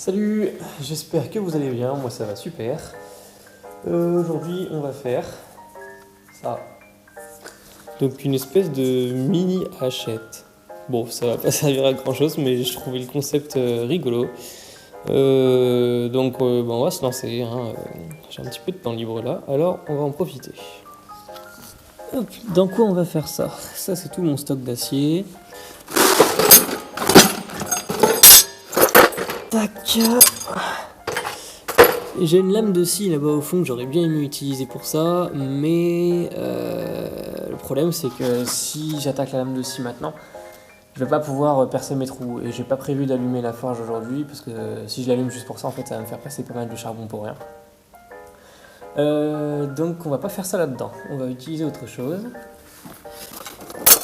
Salut, j'espère que vous allez bien, moi ça va super. Aujourd'hui on va faire ça. Donc une espèce de mini hachette. Bon, ça va pas servir à grand chose, mais je trouvais le concept rigolo. On va se lancer, hein. J'ai un petit peu de temps libre là, alors on va en profiter. Hop, dans quoi on va faire ça? Ça c'est tout mon stock d'acier. Tac. J'ai une lame de scie là-bas au fond que j'aurais bien aimé utiliser pour ça, mais le problème c'est que si j'attaque la lame de scie maintenant, je vais pas pouvoir percer mes trous et j'ai pas prévu d'allumer la forge aujourd'hui parce que si je l'allume juste pour ça, en fait ça va me faire passer pas mal de charbon pour rien. Donc on va pas faire ça là-dedans, on va utiliser autre chose.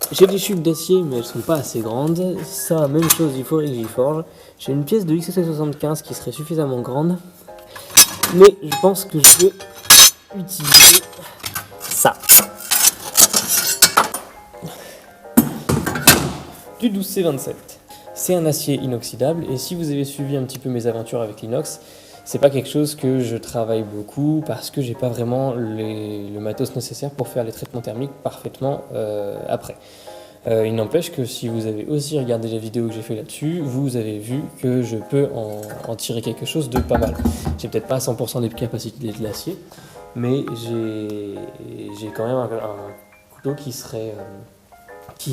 J'ai des chutes d'acier mais elles sont pas assez grandes, ça même chose, il faudrait que j'y forge. J'ai une pièce de XC75 qui serait suffisamment grande. Mais je pense que je vais utiliser ça. Du 12C27. C'est un acier inoxydable et si vous avez suivi un petit peu mes aventures avec l'inox, c'est pas quelque chose que je travaille beaucoup parce que j'ai pas vraiment le matos nécessaire pour faire les traitements thermiques parfaitement après. Il n'empêche que si vous avez aussi regardé la vidéo que j'ai fait là-dessus, vous avez vu que je peux en tirer quelque chose de pas mal. J'ai peut-être pas 100% des capacités de l'acier, mais j'ai quand même un couteau qui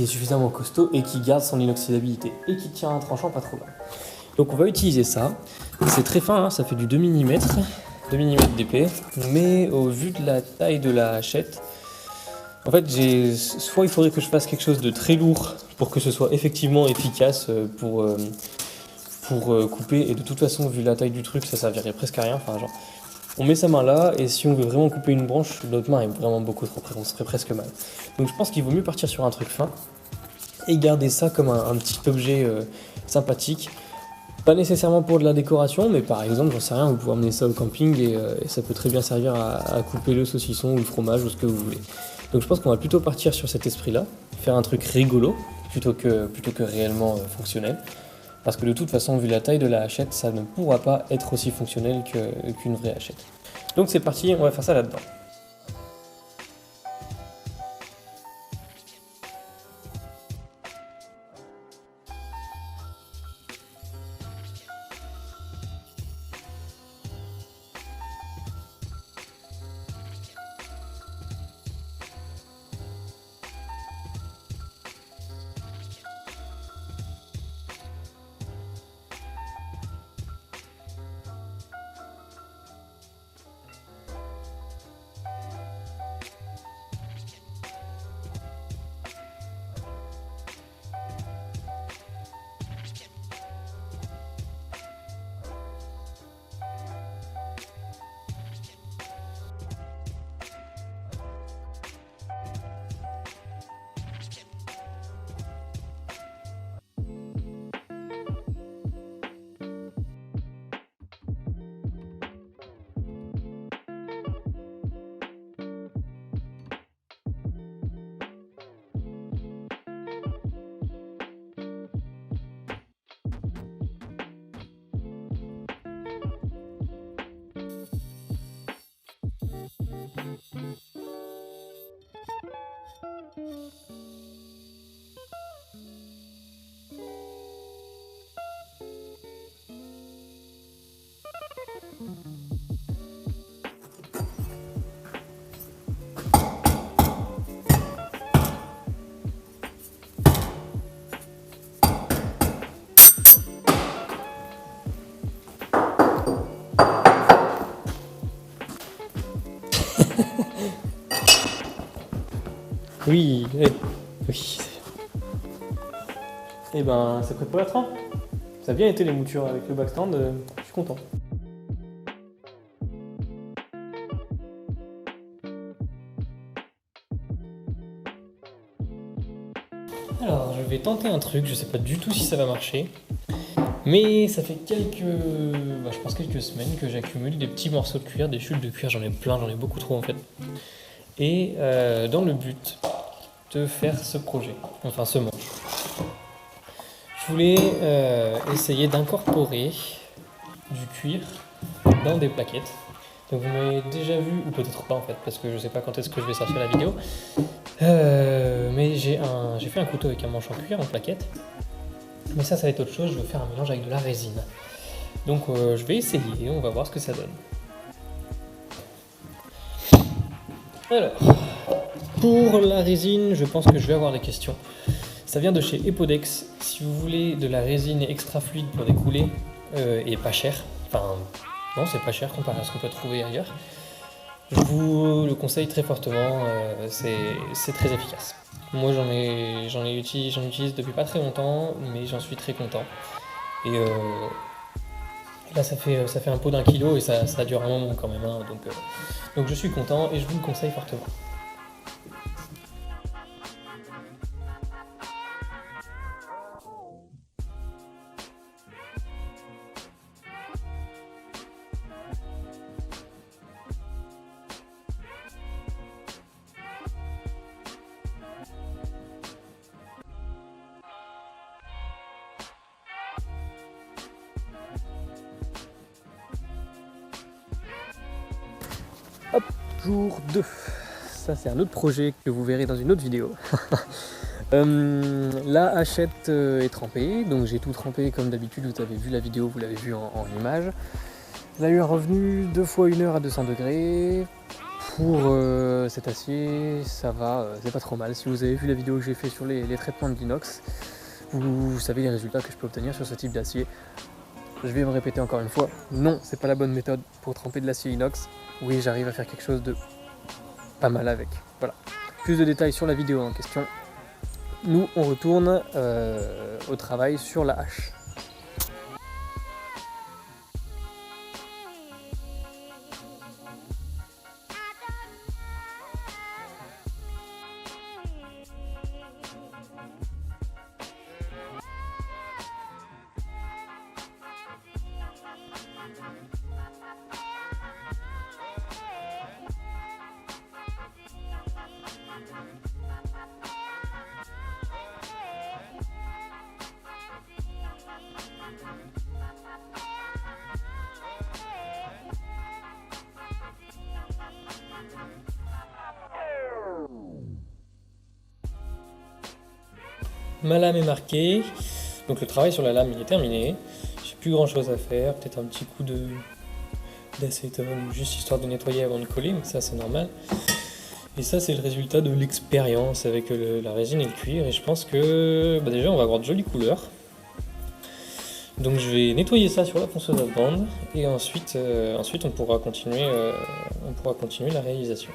est suffisamment costaud et qui garde son inoxydabilité et qui tient un tranchant pas trop mal. Donc on va utiliser ça. C'est très fin, hein, ça fait du 2 mm, 2 mm d'épais, mais au vu de la taille de la hachette, en fait, soit il faudrait que je fasse quelque chose de très lourd pour que ce soit effectivement efficace pour couper, et de toute façon, vu la taille du truc, ça servirait presque à rien. Enfin, genre, on met sa main là, et si on veut vraiment couper une branche, l'autre main est vraiment beaucoup trop près, on se ferait presque mal. Donc je pense qu'il vaut mieux partir sur un truc fin et garder ça comme un petit objet sympathique. Pas nécessairement pour de la décoration, mais par exemple, j'en sais rien, vous pouvez emmener ça au camping et ça peut très bien servir à couper le saucisson ou le fromage ou ce que vous voulez. Donc je pense qu'on va plutôt partir sur cet esprit-là, faire un truc rigolo plutôt que réellement fonctionnel. Parce que de toute façon, vu la taille de la hachette, ça ne pourra pas être aussi fonctionnel qu'une vraie hachette. Donc c'est parti, on va faire ça là-dedans. Oui, oui. Et ben, c'est prêt pour la trempe. Ça a bien été les moutures avec le backstand, je suis content. Alors, je vais tenter un truc, je sais pas du tout si ça va marcher. Mais ça fait je pense quelques semaines que j'accumule des petits morceaux de cuir, des chutes de cuir, j'en ai plein, j'en ai beaucoup trop en fait. Et dans le but de faire ce projet, enfin ce manche, je voulais essayer d'incorporer du cuir dans des plaquettes. Donc vous m'avez déjà vu, ou peut-être pas en fait, parce que je sais pas quand est-ce que je vais sortir la vidéo. Mais j'ai fait un couteau avec un manche en cuir en plaquette. Mais ça va être autre chose, je veux faire un mélange avec de la résine. Donc je vais essayer, on va voir ce que ça donne. Alors, pour la résine, je pense que je vais avoir des questions. Ça vient de chez Epodex. Si vous voulez de la résine extra fluide pour découler et pas cher, enfin non c'est pas cher comparé à ce qu'on peut trouver ailleurs, je vous le conseille très fortement, c'est très efficace. Moi j'en utilise depuis pas très longtemps, mais j'en suis très content. Et là ça fait un pot d'1 kilo et ça dure un moment quand même, hein, donc je suis content et je vous le conseille fortement. Hop, jour 2. Ça c'est un autre projet que vous verrez dans une autre vidéo. La hachette est trempée, donc j'ai tout trempé comme d'habitude, vous avez vu la vidéo, vous l'avez vu en image. Là, eu un revenu 2 fois 1 heure à 200 degrés. Pour cet acier, ça va, c'est pas trop mal. Si vous avez vu la vidéo que j'ai fait sur les traitements de l'inox, vous savez les résultats que je peux obtenir sur ce type d'acier. Je vais me répéter encore une fois, non, c'est pas la bonne méthode pour tremper de l'acier inox. Oui, j'arrive à faire quelque chose de pas mal avec. Voilà. Plus de détails sur la vidéo en question. Nous, on retourne au travail sur la hache. Ma lame est marquée, donc le travail sur la lame il est terminé. J'ai plus grand chose à faire, peut-être un petit coup d'acétone, juste histoire de nettoyer avant de coller, mais ça c'est normal. Et ça c'est le résultat de l'expérience avec la résine et le cuir, et je pense que déjà on va avoir de jolies couleurs. Donc je vais nettoyer ça sur la ponceuse à bande, et ensuite on pourra continuer la réalisation.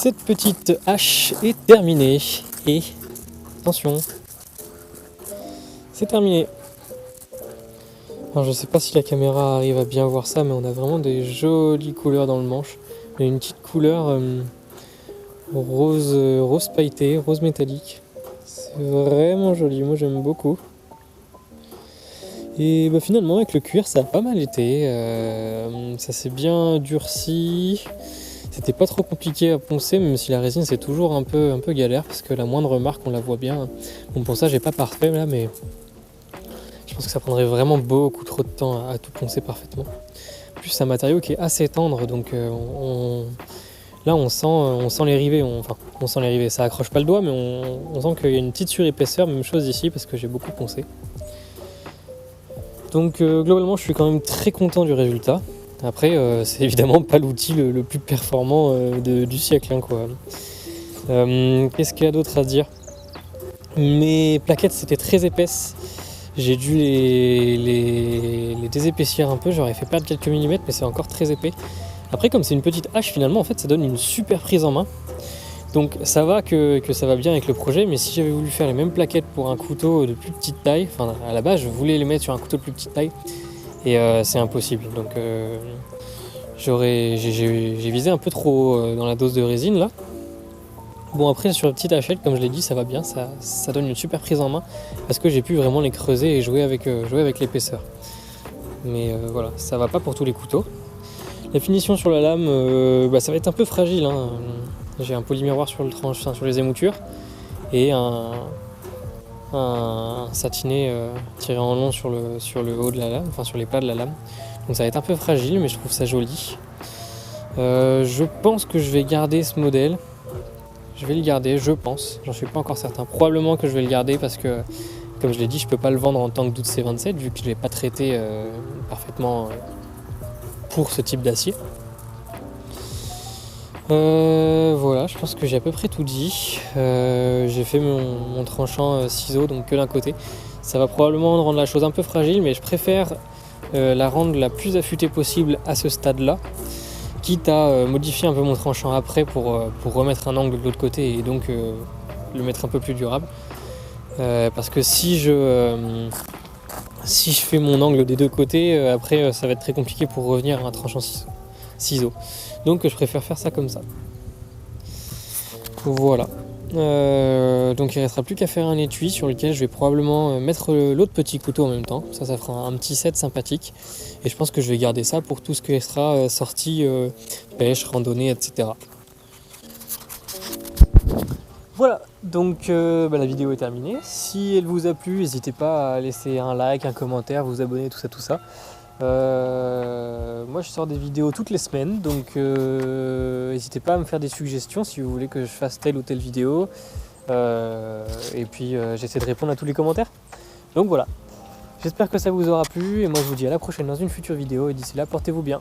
Cette petite hache est terminée et attention, c'est terminé. Alors je sais pas si la caméra arrive à bien voir ça, mais on a vraiment des jolies couleurs dans le manche. Il y a une petite couleur rose pailleté, rose métallique. C'est vraiment joli, moi j'aime beaucoup. Et bah finalement avec le cuir ça a pas mal été, ça s'est bien durci. C'était pas trop compliqué à poncer, même si la résine c'est toujours un peu galère parce que la moindre marque on la voit bien. Bon pour ça j'ai pas parfait là, mais je pense que ça prendrait vraiment beaucoup trop de temps à tout poncer parfaitement. En plus c'est un matériau qui est assez tendre, donc là on sent les rivets, on sent les rivets, ça accroche pas le doigt, mais on sent qu'il y a une petite surépaisseur, même chose ici parce que j'ai beaucoup poncé. Donc globalement je suis quand même très content du résultat. Après c'est évidemment pas l'outil le plus performant du siècle, hein, quoi. Qu'est-ce qu'il y a d'autre à dire? Mes plaquettes c'était très épaisses. J'ai dû les désépaissir un peu, j'aurais fait perdre quelques millimètres, mais c'est encore très épais. Après comme c'est une petite hache finalement, en fait ça donne une super prise en main. Donc ça va que ça va bien avec le projet, mais si j'avais voulu faire les mêmes plaquettes pour un couteau de plus petite taille, enfin à la base je voulais les mettre sur un couteau de plus petite taille, et c'est impossible. Donc j'ai visé un peu trop haut dans la dose de résine là. Bon après sur la petite hachette, comme je l'ai dit, ça va bien, ça donne une super prise en main, parce que j'ai pu vraiment les creuser et jouer avec l'épaisseur. Mais voilà, ça va pas pour tous les couteaux. La finition sur la lame, ça va être un peu fragile, hein. J'ai un polymiroir sur sur les émoutures et un satiné tiré en long sur le haut de la lame, enfin sur les plas de la lame. Donc ça va être un peu fragile, mais je trouve ça joli. Je pense que je vais garder ce modèle. Je vais le garder, je pense. J'en suis pas encore certain. Probablement que je vais le garder parce que, comme je l'ai dit, je peux pas le vendre en tant que Doute C27 vu que je l'ai pas traité parfaitement pour ce type d'acier. Voilà, je pense que j'ai à peu près tout dit. J'ai fait mon tranchant ciseau, donc que d'un côté. Ça va probablement rendre la chose un peu fragile, mais je préfère la rendre la plus affûtée possible à ce stade-là, quitte à modifier un peu mon tranchant après pour remettre un angle de l'autre côté et donc le mettre un peu plus durable. Parce que si je fais mon angle des deux côtés, après ça va être très compliqué pour revenir à un tranchant ciseau. Donc je préfère faire ça comme ça. Voilà. Donc il ne restera plus qu'à faire un étui sur lequel je vais probablement mettre l'autre petit couteau en même temps. Ça fera un petit set sympathique. Et je pense que je vais garder ça pour tout ce qui sera sortie, pêche, randonnée, etc. Voilà, donc la vidéo est terminée. Si elle vous a plu, n'hésitez pas à laisser un like, un commentaire, vous abonner, tout ça. Moi je sors des vidéos toutes les semaines, donc n'hésitez pas à me faire des suggestions si vous voulez que je fasse telle ou telle vidéo. Et puis j'essaie de répondre à tous les commentaires. Donc voilà, j'espère que ça vous aura plu et moi je vous dis à la prochaine dans une future vidéo et d'ici là portez-vous bien.